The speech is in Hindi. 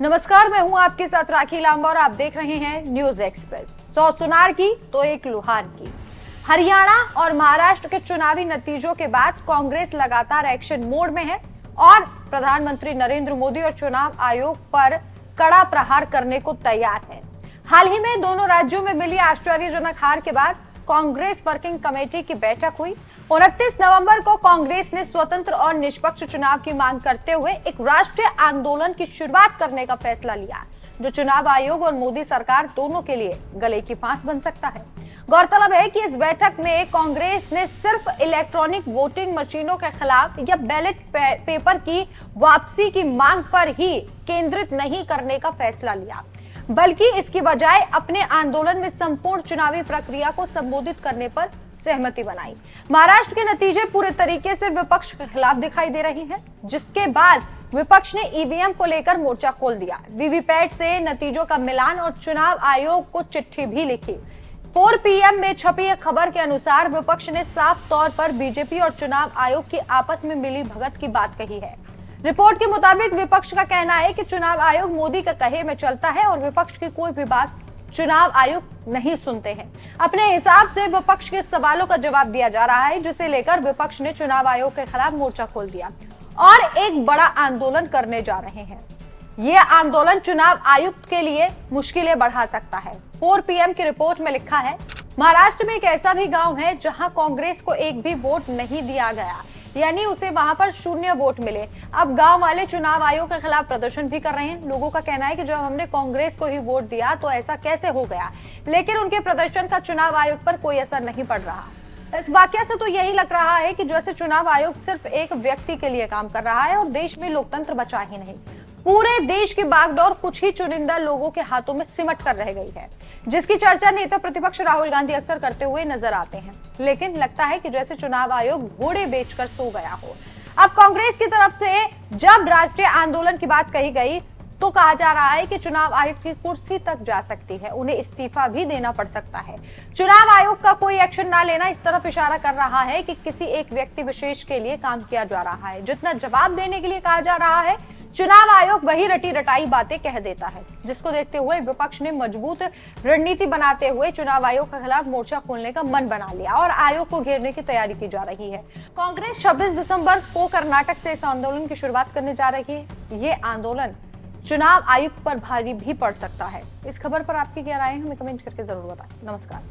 नमस्कार, मैं हूं आपके साथ राखी लांबा और आप देख रहे हैं न्यूज एक्सप्रेस। 100 सुनार की तो एक लुहार की। हरियाणा और महाराष्ट्र के चुनावी नतीजों के बाद कांग्रेस लगातार एक्शन मोड में है और प्रधानमंत्री नरेंद्र मोदी और चुनाव आयोग पर कड़ा प्रहार करने को तैयार है। हाल ही में दोनों राज्यों में मिली आश्चर्यजनक हार के बाद कांग्रेस वर्किंग कमेटी की बैठक हुई। 29 नवंबर को कांग्रेस ने स्वतंत्र और निष्पक्ष चुनाव की मांग करते हुए एक राष्ट्रीय आंदोलन की शुरुआत करने का फैसला लिया, जो चुनाव आयोग और मोदी सरकार दोनों के लिए गले की फांस बन सकता है। गौरतलब है कि इस बैठक में कांग्रेस ने सिर्फ इलेक्ट्रॉनिक वोटिंग मशीनों के खिलाफ या बैलेट पेपर की वापसी की मांग पर ही केंद्रित नहीं करने का फैसला लिया, बल्कि इसकी बजाय अपने आंदोलन में संपूर्ण चुनावी प्रक्रिया को संबोधित करने पर सहमति बनाई। महाराष्ट्र के नतीजे पूरे तरीके से विपक्ष के खिलाफ दिखाई दे रहे हैं, जिसके बाद विपक्ष ने ईवीएम को लेकर मोर्चा खोल दिया। वीवीपैट से नतीजों का मिलान और चुनाव आयोग को चिट्ठी भी लिखी। 4 PM में छपी एक खबर के अनुसार विपक्ष ने साफ तौर पर बीजेपी और चुनाव आयोग की आपस में मिली भगत की बात कही है। रिपोर्ट के मुताबिक विपक्ष का कहना है कि चुनाव आयोग मोदी के कहे में चलता है और विपक्ष की कोई भी बात चुनाव आयोग नहीं सुनते हैं। अपने हिसाब से विपक्ष के सवालों का जवाब दिया जा रहा है, जिसे लेकर विपक्ष ने चुनाव आयोग के खिलाफ मोर्चा खोल दिया और एक बड़ा आंदोलन करने जा रहे हैं। यह आंदोलन चुनाव आयुक्त के लिए मुश्किलें बढ़ा सकता है। 4 PM की रिपोर्ट में लिखा है, महाराष्ट्र में एक ऐसा भी गांव है जहां कांग्रेस को एक भी वोट नहीं दिया गया, यानी उसे वहां पर 0 वोट मिले। अब गांव वाले चुनाव आयोग के खिलाफ प्रदर्शन भी कर रहे हैं। लोगों का कहना है कि जब हमने कांग्रेस को ही वोट दिया तो ऐसा कैसे हो गया, लेकिन उनके प्रदर्शन का चुनाव आयोग पर कोई असर नहीं पड़ रहा। इस वाकया से तो यही लग रहा है कि जैसे चुनाव आयोग सिर्फ एक व्यक्ति के लिए काम कर रहा है और देश में लोकतंत्र बचा ही नहीं। पूरे देश की बागडोर कुछ ही चुनिंदा लोगों के हाथों में सिमट कर रह गई है, जिसकी चर्चा नेता प्रतिपक्ष राहुल गांधी अक्सर करते हुए नजर आते हैं। लेकिन लगता है कि जैसे चुनाव आयोग घोड़े बेचकर सो गया हो। अब कांग्रेस की तरफ से जब राष्ट्रीय आंदोलन की बात कही गई तो कहा जा रहा है कि चुनाव आयुक्त की कुर्सी तक जा सकती है, उन्हें इस्तीफा भी देना पड़ सकता है। चुनाव आयोग का कोई एक्शन ना लेना इस तरफ इशारा कर रहा है कि किसी एक व्यक्ति विशेष के लिए काम किया जा रहा है। जितना जवाब देने के लिए कहा जा रहा है, चुनाव आयोग वही रटी रटाई बातें कह देता है, जिसको देखते हुए विपक्ष ने मजबूत रणनीति बनाते हुए चुनाव आयोग के खिलाफ मोर्चा खोलने का मन बना लिया और आयोग को घेरने की तैयारी की जा रही है। कांग्रेस 26 दिसंबर को कर्नाटक से इस आंदोलन की शुरुआत करने जा रही है। ये आंदोलन चुनाव आयुक्त पर भारी भी पड़ सकता है। इस खबर पर आपकी क्या राय है, हमें कमेंट करके जरूर बताएं। नमस्कार।